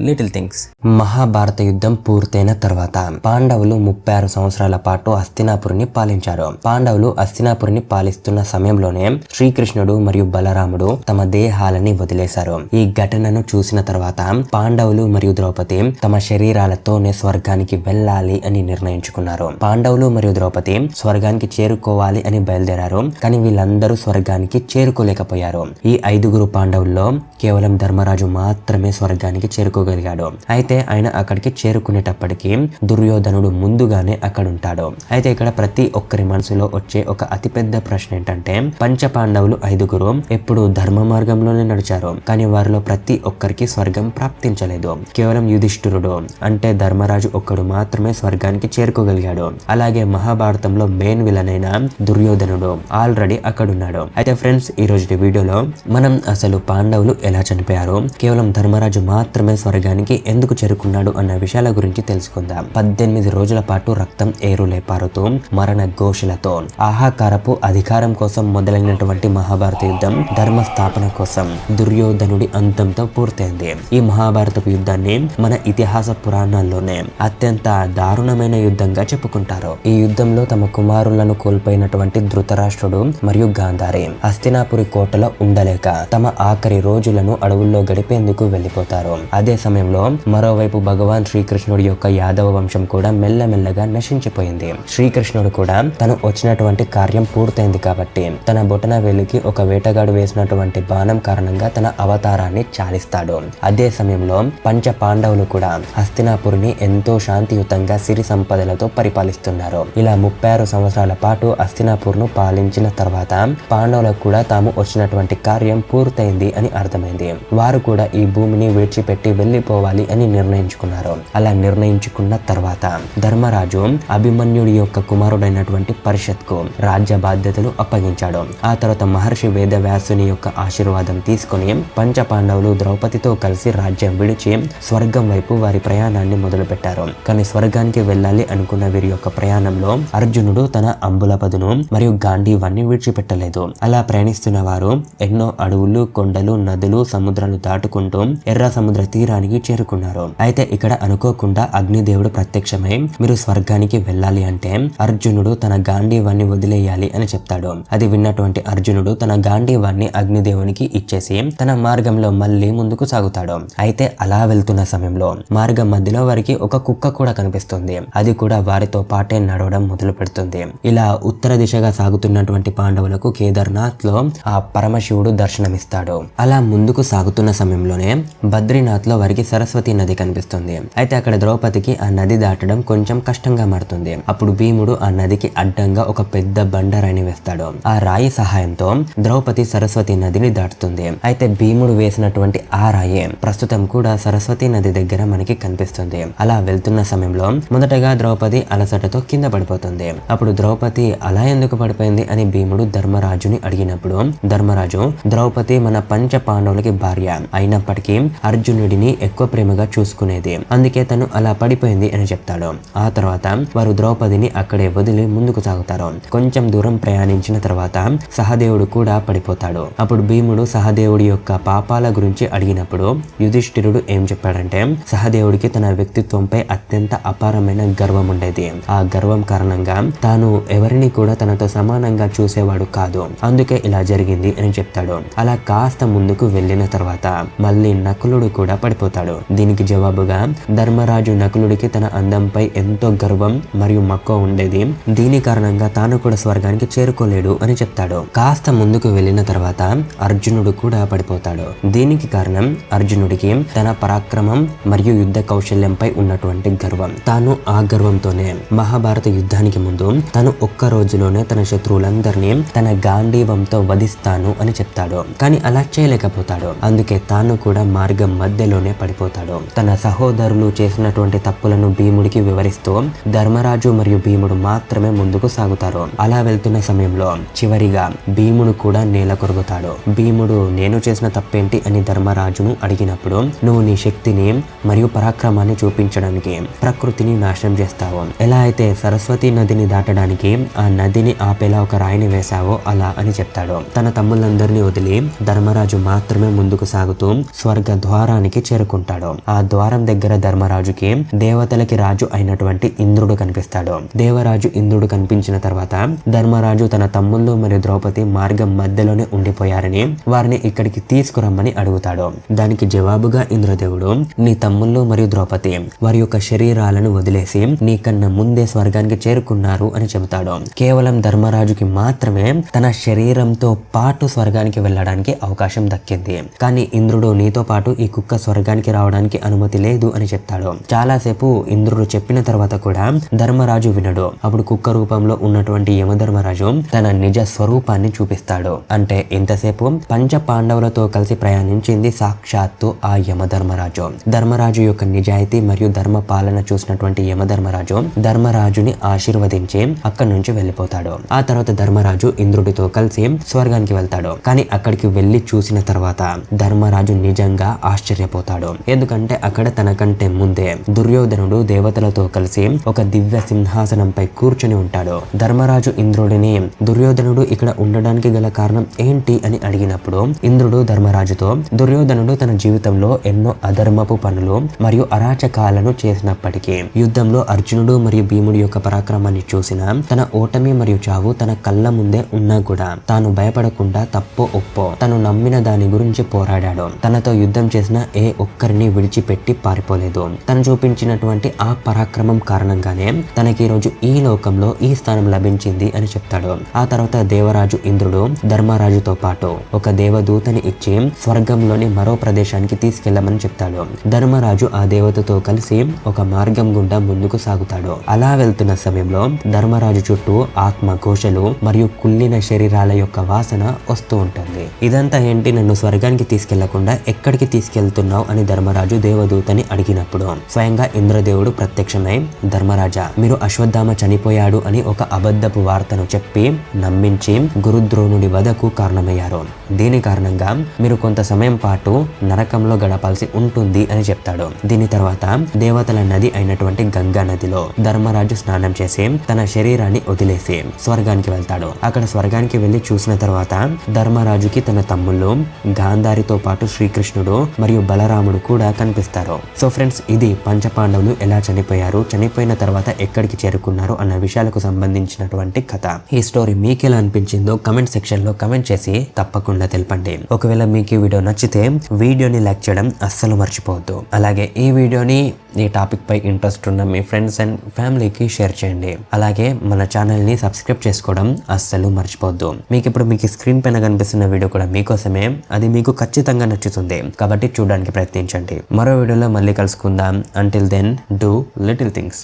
little things. Mahabharata యుద్ధం పూర్తయిన తర్వాత పాండవులు 36 సంవత్సరాల పాటు హస్తినాపురిని పాలించారు. పాండవులు హస్తినాపురిని పాలిస్తున్న సమయంలోనే శ్రీకృష్ణుడు మరియు బలరాముడు తమ దేహాలని వదిలేశారు. ఈ ఘటనను చూసిన తర్వాత పాండవులు మరియు ద్రౌపది తమ శరీరాలతోనే స్వర్గానికి వెళ్ళాలి అని నిర్ణయించుకున్నారు. పాండవులు మరియు ద్రౌపది స్వర్గానికి చేరుకోవాలి అని బయలుదేరారు. కానీ వీళ్ళందరూ స్వర్గానికి చేరుకోలేకపోయారు. ఈ 5 పాండవుల్లో కేవలం ధర్మరాజు మాత్రమే స్వర్గానికి చేరుకోగలిగాడు. అయితే ఆయన అక్కడికి చేరుకునేటప్పటికి దుర్యోధనుడు ముందుగానే అక్కడ ఉంటాడు. అయితే ఇక్కడ ప్రతి ఒక్కరి మనసులో వచ్చే ఒక అతిపెద్ద ప్రశ్న ఏంటంటే, పంచ పాండవులు 5 ఎప్పుడు ధర్మ మార్గంలోనే నడిచారు. కానీ వారిలో ప్రతి ఒక్కరికి స్వర్గం ప్రాప్తించలేదు. కేవలం యుధిష్ఠిరుడు అంటే ధర్మరాజు ఒక్కడు మాత్రమే స్వర్గానికి చేరుకోగలిగాడు. అలాగే మహాభారతంలో మెయిన్ విలన్ అయిన దుర్యోధనుడు ఆల్రెడీ అక్కడ ఉన్నాడు. అయితే ఫ్రెండ్స్, ఈ రోజు వీడియోలో మనం అసలు పాండవులు ఎలా చనిపోయారు, కేవలం ధర్మరాజు మాత్రమే స్వర్గానికి ఎందుకు చేరుకున్నాడు అన్న విషయాల గురించి తెలుసుకుందాం. 18 రోజుల పాటు రక్తం ఏరులే పారుతూ మరణ ఘోషలతో ఆహాకారపు అధికారం కోసం మొదలైనటువంటి మహాభారత యుద్ధం ధర్మ స్థాపన కోసం దుర్యోధనుడి అంతంతో పూర్తయింది. ఈ మహాభారత యుద్ధాన్ని మన ఇతిహాస పురాణాల్లోనే అత్యంత దారుణమైన యుద్ధంగా చెప్పుకుంటారు. ఈ యుద్ధంలో తమ కుమారులను కోల్పోయినటువంటి ధృతరాష్ట్రుడు మరియు గాంధారి హస్తినాపురి కోటలో ఉండలేక తమ ఆఖరి రోజులను అడవుల్లో గడిపేందుకు వెళ్లిపోతారు. అదే సమయంలో మరోవైపు భగవాన్ శ్రీకృష్ణుడి యొక్క యాదవ వంశం కూడా మెల్లమెల్లగా నశించిపోయింది. శ్రీకృష్ణుడు కూడా తను వచ్చినటువంటి కార్యం పూర్తయింది కాబట్టి తన బొటన వేలికి ఒక వేటగాడు వేసినటువంటి బాణం కారణంగా తన అవతారాన్ని చాలిస్తాడు. అదే సమయంలో పంచ పాండవులు కూడా హస్తినాపురిని ఎంతో శాంతియుతంగా సిరి సంపదలతో పరిపాలిస్తున్నారు. ఇలా 36 సంవత్సరాల పాటు హస్తినాపూర్ను పాలించిన తర్వాత పాండవులకు కూడా తాము వచ్చినటువంటి కార్యం పూర్తయింది అని అర్థమైంది. వారు కూడా ఈ భూమిని విడిచిపెట్టి వెళ్లిపోవాలి అని నిర్ణయించుకున్నారు. అలా నిర్ణయించుకున్న తర్వాత ధర్మరాజు అభిమన్యుడి యొక్క కుమారుడైనటువంటి పరిషత్కు రాజ్య బాధ్యతలు అప్పగించాడు. ఆ తర్వాత మహర్షి వేదవ్యాసుని యొక్క ఆశీర్వాదం తీసుకుని పంచ పాండవులు ద్రౌపదితో కలిసి రాజ్యం విడిచి స్వర్గం వైపు వారి ప్రయాణాన్ని మొదలు పెట్టారు. కానీ స్వర్గానికి వెళ్ళాలి అనుకున్న వీరి యొక్క ప్రయాణంలో అర్జునుడు తన అంబులపదును మరియు గాంధీవాన్ని విడిచిపెట్టలేదు. అలా ప్రయాణిస్తున్న వారు ఎన్నో అడవులు, కొండలు, నదులు, సముద్రాలు దాటుకుంటూ ఎర్ర సముద్ర తీరానికి చేరుకున్నారు. అయితే ఇక్కడ అనుకోకుండా అగ్నిదేవుడు ప్రత్యక్షమై మీరు స్వర్గానికి వెళ్ళాలి అంటే అర్జునుడు తన గాంధీవాన్ని వదిలేయాలి అని చెప్తాడు. అది విన్నటువంటి అర్జునుడు తన గాంధీవాన్ని అగ్నిదేవునికి ఇచ్చేసి తన మార్గంలో మళ్ళీ ముందుకు సాగుతాడు. అయితే అలా వెళ్తున్న సమయంలో మార్గం మధ్యలో వారికి ఒక కుక్క కూడా కనిపిస్తుంది. అది కూడా వారితో పాటే నడవడం మొదలు పెడుతుంది. ఇలా ఉత్తర దిశగా సాగుతున్నటువంటి పాండవులకు కేదార్నాథ్ లో ఆ పరమశివుడు దర్శనమిస్తాడు. అలా ముందుకు సాగుతున్న సమయంలోనే బద్రీనాథ్ లో వారికి సరస్వతి నది కనిపిస్తుంది. అయితే అక్కడ ద్రౌపదికి ఆ నది దాటడం కొంచెం కష్టంగా మారుతుంది. అప్పుడు భీముడు ఆ నదికి అడ్డంగా ఒక పెద్ద బండరాయిని వేస్తాడు. ఆ రాయి సహాయంతో ద్రౌపది సరస్వతి నదిని దాటుతుంది. అయితే భీముడు వేసినటువంటి ఆ రాయి ప్రస్తుతం కూడా సరస్వతి నది దగ్గర మనకి కనిపిస్తుంది. అలా వెళ్తున్న సమయంలో మొదటగా ద్రౌపది అలసటతో కింద పడిపోతుంది. అప్పుడు ద్రౌపది అలా ఎందుకు పడిపోయింది అని భీముడు ధర్మరాజుని అడిగినప్పుడు ధర్మరాజు ద్రౌపది మన పంచ పాండవులకి భార్య అయినప్పటికీ అర్జునుడిని ఎక్కువ ప్రేమగా చూసుకునేది, అందుకే తను అలా పడిపోయింది అని చెప్తాడు. ఆ తర్వాత వారు ద్రౌపదిని అక్కడే వదిలి ముందుకు సాగుతారు. కొంచెం దూరం ప్రయాణించిన తర్వాత సహదేవుడు కూడా పడిపోతాడు. అప్పుడు భీముడు సహదేవుడి యొక్క పాపాల గురించి అడిగినప్పుడు యుధిష్ఠిరుడు ఏం చెప్పాడంటే సహదేవుడికి తన వ్యక్తిత్వంపై అత్యంత అపారమైన గర్వం ఉండేది. ఆ గర్వం కారణంగా తాను ఎవరిని కూడా తనతో సమానంగా చూసేవాడు కాదు, అందుకే ఇలా జరిగింది అని చెప్తాడు. అలా కాస్త ముందుకు వెళ్ళిన తర్వాత మళ్ళీ నకులుడు కూడా పడిపోతాడు. దీనికి జవాబుగా ధర్మరాజు నకులుడికి తన అందంపై ఎంతో గర్వం మరియు మక్కువ ఉండేది, దీని కారణంగా తాను కూడా స్వర్గానికి చేరుకోలేడు అని చెప్తాడు. కాస్త ముందుకు వెళ్ళిన తర్వాత అర్జునుడు కూడా పడిపోతాడు. దీనికి కారణం అర్జునుడికి తన పరాక్రమం మరియు యుద్ధ కౌశల్యంపై ఉన్నటువంటి గర్వం. తాను ఆ గర్వంతోనే మహాభారత యుద్ధానికి ముందు తను ఒక్క రోజులోనే తన శత్రువులందరినీ తన గాంధీవంతో వధిస్తాను అని చెప్తాడు. కానీ అలా చేయలేకపోతాడు. అందుకే తాను కూడా మార్గం మధ్యలోనే పడిపోతాడు. తన సహోదరులు చేసినటువంటి చేసినటువంటి తప్పులను భీముడికి వివరిస్తూ ధర్మరాజు మరియు భీముడు మాత్రమే ముందుకు సాగుతారు. అలా వెళ్తున్న సమయంలో చివరిగా భీముడు కూడా నేల కొరుగుతాడు. భీముడు నేను చేసిన తప్పేంటి అని ధర్మరాజును అడిగినప్పుడు నువ్వు నీ శక్తిని మరియు పరాక్రమాన్ని చూపించడానికి ప్రకృతిని నాశనం చేస్తావు. ఎలా అయితే సరస్వతి నదిని దాటడానికి ఆ నదిని ఆపేలా ఒక రాయిని వేశావో అలా అని చెప్తాడు. తన తమ్ముళ్ళందరినీ వదిలి ధర్మరాజు మాత్రమే ముందుకు సాగుతూ స్వర్గ ద్వారానికి చేరుకుంటాడు. ఆ ద్వారం దగ్గర ధర్మరాజుకి దేవతలకి రాజు అయినటువంటి ఇంద్రుడు కనిపిస్తాడు. దేవరాజు ఇంద్రుడు కనిపించిన తర్వాత ధర్మరాజు తన తమ్ముళ్ళు మరియు ద్రౌపది మార్గం మధ్యలోనే ఉండిపోయారని వారిని ఇక్కడికి తీసుకురమ్మని అడుగుతాడు. దానికి జవాబుగా ఇంద్రదేవుడు నీ తమ్ముళ్ళు మరియు ద్రౌపది వారి యొక్క శరీరాలను వదిలేసి నీకన్నా ముందే స్వర్గానికి చేరుకున్నారు అని చెబుతాడు. కేవలం ధర్మరాజుకి మాత్రమే తన శరీరంతో పాటు స్వర్గానికి వెళ్ళడానికి అవకాశం దక్కింది. కానీ ఇంద్రుడు నీతో పాటు ఈ కుక్క స్వర్గానికి రావడానికి అనుమతి లేదు అని చెప్తాడు. చాలాసేపు ఇంద్రుడు చెప్పిన తర్వాత కూడా ధర్మరాజు వినడు. అప్పుడు కుక్క రూపంలో ఉన్నటువంటి యమధర్మరాజు తన నిజ స్వరూపాన్ని చూపిస్తాడు. అంటే ఇంతసేపు పంచ పాండవులతో కలిసి ప్రయాణించింది సాక్షాత్తు ఆ యమధర్మరాజు. ధర్మరాజు యొక్క నిజాయితీ మరియు ధర్మ పాలన చూసినటువంటి యమధర్మరాజు ధర్మరాజుని ఆశీర్వదించి అక్కడి నుంచి వెళ్ళిపోతాడు. ఆ తర్వాత ధర్మరాజు ఇంద్రుడితో కలిసి స్వర్గానికి వెళ్తాడు. కానీ అక్కడికి వెళ్లి చూసిన తర్వాత ధర్మరాజు నిజంగా ఆశ్చర్యపోతాడు. ఎందుకంటే అక్కడ తనకంటే ముందే దుర్యోధనుడు దేవతలతో కలిసి ఒక దివ్య సింహాసనంపై కూర్చుని ఉంటాడు. ధర్మరాజు ఇంద్రుడిని దుర్యోధనుడు ఇక్కడ ఉండడానికి గల కారణం ఏంటి అని అడిగినప్పుడు ఇంద్రుడు ధర్మరాజుతో దుర్యోధనుడు తన జీవితంలో ఎన్నో అధర్మపు పనులు మరియు అరాచకాలను చేసినప్పటికీ యుద్ధంలో అర్జునుడు మరియు భీముడి యొక్క పరాక్రమాన్ని చూసిన తన ఓటమి మరియు చావు తన కళ్ళ ముందే ఉన్నా కూడా తాను భయపడకుండా తప్పో ఒప్పో తను నమ్మిన దాని గురించి పోరాడాడు. తనతో యుద్ధం చేసిన ఏ ఒక్కరిని విడిచిపెట్టి పారిపోలేదు. తను చూపించినటువంటి ఆ పరాక్రమం కారణంగానే తనకి ఈరోజు ఈ లోకంలో ఈ స్థానం లభించింది అని చెప్తాడు. ఆ తర్వాత దేవరాజు ఇంద్రుడు ధర్మరాజుతో పాటు ఒక దేవదూతని ఇచ్చి స్వర్గంలోని మరో ప్రదేశానికి తీసుకెళ్లమని చెప్తాడు. ధర్మరాజు ఆ దేవతతో కలిసి ఒక మార్గం గుండా ముందుకు సాగుతాడు. అలా వెళ్తున్న సమయంలో ధర్మరాజు చుట్టూ ఆత్మ ఘోషలు మరియు కుళ్ళిన శరీరాల యొక్క వాసన వస్తూ ఉంటుంది. ఇదంతా ఏంటి, నన్ను స్వర్గానికి తీసుకెళ్లకుండా ఎక్కడికి తీసుకెళ్తున్నావు అని ధర్మరాజు దేవదూతని అడిగినప్పుడు స్వయంగా ఇంద్రదేవుడు ప్రత్యక్షమై ధర్మరాజా మీరు అశ్వత్థామ చనిపోయాడు అని ఒక అబద్ధపు వార్తను చెప్పి నమ్మించి గురుద్రోణుడి వధకు కారణమయ్యారు. దీని కారణంగా మీరు కొంత సమయం పాటు నరకంలో గడపాల్సి ఉంటుంది అని చెప్తాడు. దీని తర్వాత దేవతల నది అయినటువంటి గంగా నదిలో ధర్మరాజు స్నానం చేసి తన శరీరాన్ని వదిలేసి స్వర్గానికి వెళ్తాడు. అక్కడ స్వర్గానికి వెళ్లి చూసిన తర్వాత ధర్మరాజుకి తన తమ్ముళ్ళు గాంధారితో పాటు శ్రీకృష్ణుడు మరియు బలరాముడు కూడా కనిపిస్తారు. సో ఫ్రెండ్స్, ఇది పంచపాండవులు ఎలా చనిపోయారు, చనిపోయిన తర్వాత ఎక్కడికి చేరుకున్నారు అన్న విషయాలకు సంబంధించినటువంటి కథ. ఈ స్టోరీ మీకు ఎలా అనిపించిందో కమెంట్ సెక్షన్ లో కమెంట్ చేసి తప్పకుండా తెలపండి. ఒకవేళ మీకు ఈ వీడియో నచ్చితే వీడియోని లైక్ చేయడం అస్సలు మర్చిపోవద్దు. అలాగే ఈ వీడియోని ఈ టాపిక్ పై ఇంట్రెస్ట్ ఉన్న మీ ఫ్రెండ్స్ అండ్ ఫ్యామిలీకి షేర్ చేయండి. అలాగే మన ఛానల్ ని సబ్స్క్రైబ్ చేసుకోవడం అస్సలు మర్చిపోవద్దు. మీకు ఇప్పుడు మీకు స్క్రీన్ పైన కనిపిస్తున్న వీడియో కూడా మీకోసమే. అది మీకు ఖచ్చితంగా నచ్చుతుంది కాబట్టి చూడడానికి ప్రయత్నించండి. మరో వీడియోలో మళ్ళీ కలుసుకుందాం. Until then do little things.